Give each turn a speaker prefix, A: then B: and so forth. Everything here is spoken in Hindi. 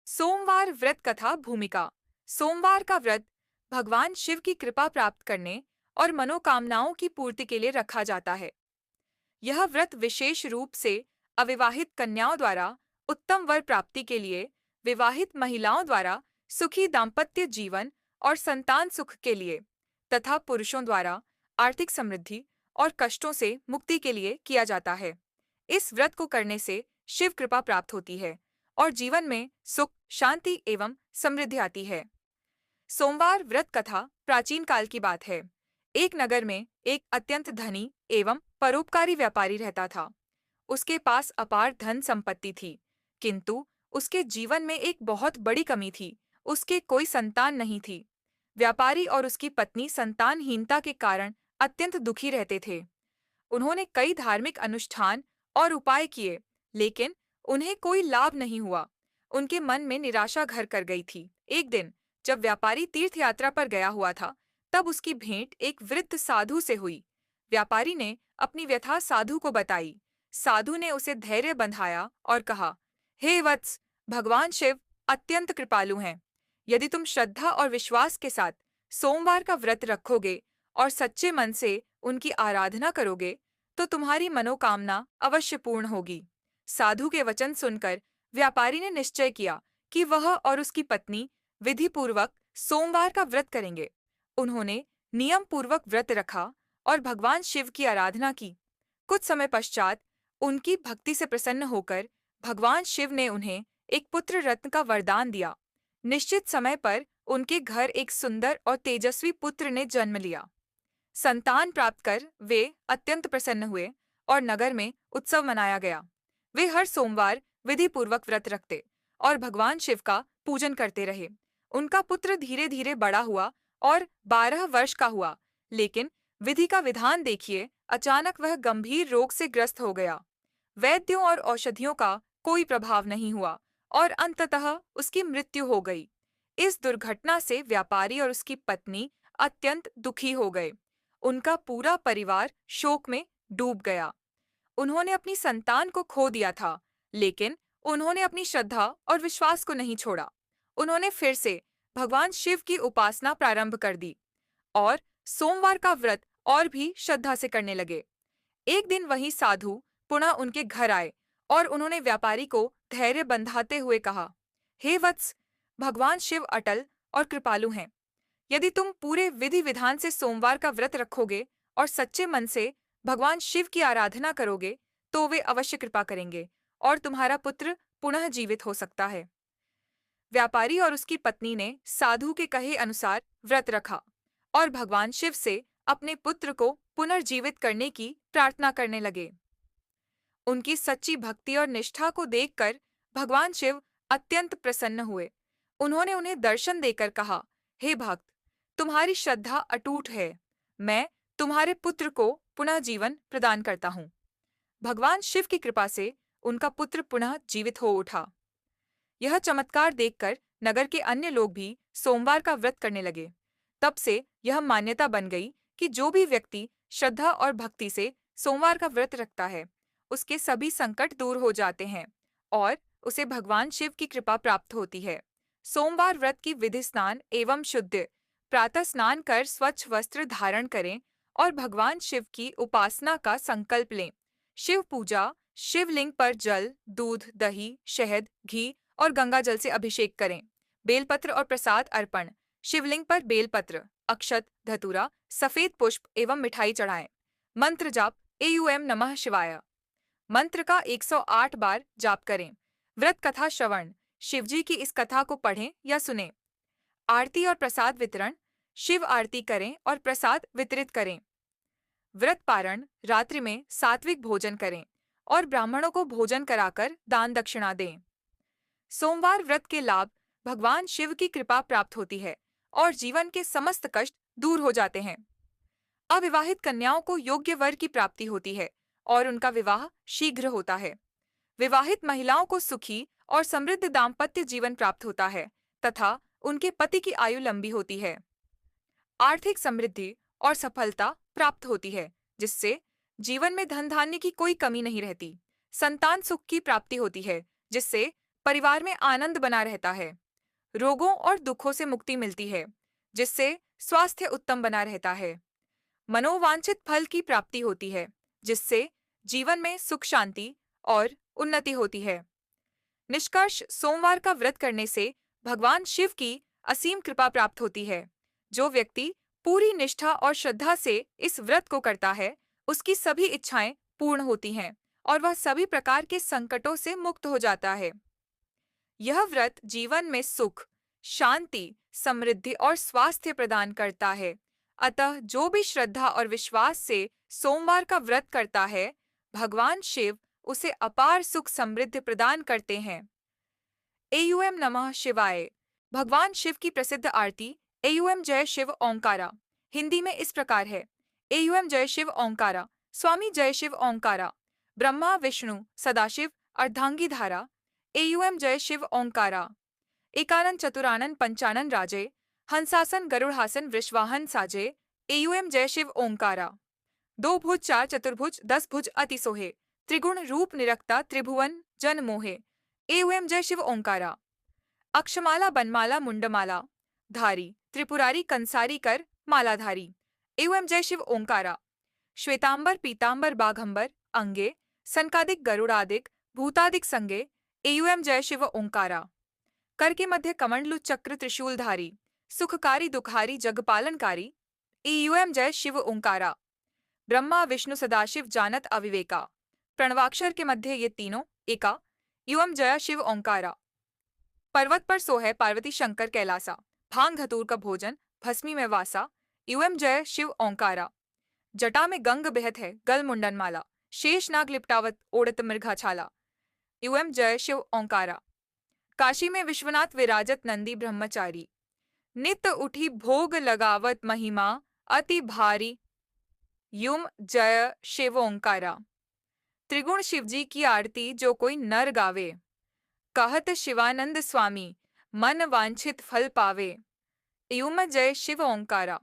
A: सोमवार व्रत कथा भूमिका। सोमवार का व्रत भगवान शिव की कृपा प्राप्त करने और मनोकामनाओं की पूर्ति के लिए रखा जाता है। यह व्रत विशेष रूप से अविवाहित कन्याओं द्वारा उत्तम वर प्राप्ति के लिए, विवाहित महिलाओं द्वारा सुखी दाम्पत्य जीवन और संतान सुख के लिए, तथा पुरुषों द्वारा आर्थिक समृद्धि और कष्टों से मुक्ति के लिए किया जाता है। इस व्रत को करने से शिव कृपा प्राप्त होती है और जीवन में सुख, शांति एवं समृद्धि आती है। सोमवार व्रत कथा प्राचीन काल की बात है। एक नगर में एक अत्यंत धनी एवं परोपकारी व्यापारी रहता था। उसके पास अपार धन संपत्ति थी, किंतु उसके जीवन में एक बहुत बड़ी कमी थी। उसके कोई संतान नहीं थी। व्यापारी और उसकी पत्नी संतानहीनता के कारण अत्यंत दुखी रहते थे। उन्होंने कई धार्मिक अनुष्ठान और उपाय किए, लेकिन उन्हें कोई लाभ नहीं हुआ। उनके मन में निराशा घर कर गई थी। एक दिन जब व्यापारी तीर्थ यात्रा पर गया हुआ था, तब उसकी भेंट एक वृद्ध साधु से हुई। व्यापारी ने अपनी व्यथा साधु को बताई। साधु ने उसे धैर्य बंधाया और कहा, हे वत्स, भगवान शिव अत्यंत कृपालु हैं। यदि तुम श्रद्धा और विश्वास के साथ सोमवार का व्रत रखोगे और सच्चे मन से उनकी आराधना करोगे, तो तुम्हारी मनोकामना अवश्य पूर्ण होगी। साधु के वचन सुनकर व्यापारी ने निश्चय किया कि वह और उसकी पत्नी विधि पूर्वक सोमवार का व्रत करेंगे। उन्होंने नियम पूर्वक व्रत रखा और भगवान शिव की आराधना की। कुछ समय पश्चात उनकी भक्ति से प्रसन्न होकर भगवान शिव ने उन्हें एक पुत्र रत्न का वरदान दिया। निश्चित समय पर उनके घर एक सुंदर और तेजस्वी पुत्र ने जन्म लिया। संतान प्राप्त कर वे अत्यंत प्रसन्न हुए और नगर में उत्सव मनाया गया। वे हर सोमवार विधि पूर्वक व्रत रखते और भगवान शिव का पूजन करते रहे। उनका पुत्र धीरे धीरे बड़ा हुआ और 12 वर्ष का हुआ, लेकिन विधि का विधान देखिए, अचानक वह गंभीर रोग से ग्रस्त हो गया। वैद्यों और औषधियों का कोई प्रभाव नहीं हुआ और अंततः उसकी मृत्यु हो गई। इस दुर्घटना से व्यापारी और उसकी पत्नी अत्यंत दुखी हो गए। उनका पूरा परिवार शोक में डूब गया। उन्होंने अपनी संतान को खो दिया था, लेकिन उन्होंने अपनी श्रद्धा और विश्वास को नहीं छोड़ा। उन्होंने फिर से भगवान शिव की उपासना प्रारंभ कर दी और सोमवार का व्रत और भी श्रद्धा से करने लगे। एक दिन वही साधु पुनः उनके घर आए और उन्होंने व्यापारी को धैर्य बंधाते हुए कहा, हे वत्स, भगवान शिव अटल और कृपालु हैं। यदि तुम पूरे विधि विधान से सोमवार का व्रत रखोगे और सच्चे मन से भगवान शिव की आराधना करोगे, तो वे अवश्य कृपा करेंगे और तुम्हारा पुत्र पुनः जीवित हो सकता है। व्यापारी और उसकी पत्नी ने साधु के कहे अनुसार व्रत रखा और भगवान शिव से अपने पुत्र को पुनर्जीवित करने की प्रार्थना करने लगे। उनकी सच्ची भक्ति और निष्ठा को देखकर भगवान शिव अत्यंत प्रसन्न हुए। उन्होंने उन्हें दर्शन देकर कहा, हे भक्त, तुम्हारी श्रद्धा अटूट है। मैं तुम्हारे पुत्र को पुनः जीवन प्रदान करता हूँ। भगवान शिव की कृपा से उनका पुत्र पुनः जीवित हो उठा। यह चमत्कार देखकर नगर के अन्य लोग भी सोमवार का व्रत करने लगे। तब से यह मान्यता बन गई कि जो भी व्यक्ति श्रद्धा और भक्ति से सोमवार का व्रत रखता है, उसके सभी संकट दूर हो जाते हैं और उसे भगवान शिव की कृपा प्राप्त होती है। सोमवार व्रत की विधि: स्नान एवं शुद्ध। प्रातः स्नान कर स्वच्छ वस्त्र धारण करें और भगवान शिव की उपासना का संकल्प लें। शिव पूजा: शिवलिंग पर जल, दूध, दही, शहद, घी और गंगा जल से अभिषेक करें। बेलपत्र और प्रसाद अर्पण: शिवलिंग पर बेलपत्र, अक्षत, धतूरा, सफेद पुष्प एवं मिठाई चढ़ाएं। मंत्र जाप: एयूएम नमः शिवाय मंत्र का 108 बार जाप करें। व्रत कथा श्रवण: शिवजी की इस कथा को पढ़ें या सुनें। आरती और प्रसाद वितरण: शिव आरती करें और प्रसाद वितरित करें। व्रत पारण: रात्रि में सात्विक भोजन करें और ब्राह्मणों को भोजन कराकर दान दक्षिणा दें। सोमवार व्रत के लाभ: भगवान शिव की कृपा प्राप्त होती है और जीवन के समस्त कष्ट दूर हो जाते हैं। अविवाहित कन्याओं को योग्य वर की प्राप्ति होती है और उनका विवाह शीघ्र होता है। विवाहित महिलाओं को सुखी और समृद्ध दाम्पत्य जीवन प्राप्त होता है तथा उनके पति की आयु लंबी होती है। आर्थिक समृद्धि और सफलता प्राप्त होती है, जिससे जीवन में धन धान्य की कोई कमी नहीं रहती। संतान सुख की प्राप्ति होती है, जिससे परिवार में आनंद बना रहता है, रोगों और दुखों से मुक्ति मिलती है, जिससे स्वास्थ्य उत्तम बना रहता है। मनोवांछित फल की प्राप्ति होती है, जिससे जीवन में सुख शांति और उन्नति होती है। निष्कर्ष, सोमवार का व्रत करने से भगवान शिव की असीम कृपा प्राप्त होती है। जो व्यक्ति पूरी निष्ठा और श्रद्धा से इस व्रत को करता है, उसकी सभी इच्छाएं पूर्ण होती हैं और वह सभी प्रकार के संकटों से मुक्त हो जाता है। यह व्रत जीवन में सुख, शांति, समृद्धि और स्वास्थ्य प्रदान करता है। अतः जो भी श्रद्धा और विश्वास से सोमवार का व्रत करता है, भगवान शिव उसे अपार सुख समृद्धि प्रदान करते हैं। एयूएम नमः शिवाय। भगवान शिव की प्रसिद्ध आरती एयूएम जय शिव ओंकारा हिंदी में इस प्रकार है। एयूएम जय शिव ओंकारा, स्वामी जय शिव ओंकारा, ब्रह्मा विष्णु सदाशिव अर्धांगी धारा। एयूएम जय शिव ओंकारा। एकानन चतुरानन पंचानन राजे, हंसासन गरुड़हासन वृषवाहन साजे। एयूएम जय शिव ओंकारा। दो भुज चार चतुर्भुज 10 भुज अति सोहे, त्रिगुण रूप निरक्ता त्रिभुवन जन मोहे। एयूएम जय शिव ओंकारा। अक्षमाला बनमाला मुंडमाला धारी, त्रिपुरारी कंसारी कर मालाधारी। एयूएम जय शिव ओंकारा। श्वेतांबर पीतांबर बाघंबर अंगे, सनकादिक गरुड़ादिक भूतादिक संगे। एयूएम जय शिव ओंकारा। कर के मध्य कमंडलु चक्र त्रिशूलधारी, सुखकारी दुखारी जगपालनकारी। एयूएम जय शिव ओंकारा। ब्रह्मा विष्णु सदाशिव जानत अविवेका, प्रणवाक्षर के मध्य ये तीनों एका। एयूएम जय शिव ओंकारा। पर्वत पर सोहे पार्वती शंकर कैलासा, भांग धतूर का भोजन भस्मी में वासा। एयूएम जय शिव ओंकारा। जटा में गंग बहत है गल मुंडन माला, शेष नाग लिपटावत ओड़त मृगा छाला। एयूएम जय शिव ओंकारा। काशी में विश्वनाथ विराजत नंदी ब्रह्मचारी, नित उठी भोग लगावत महिमा अति भारी। युम जय शिव ओंकारा। त्रिगुण शिवजी की आरती जो कोई नर गावे, कहत शिवानंद स्वामी मन वांछित फल पावे। युम जय शिव ओंकारा।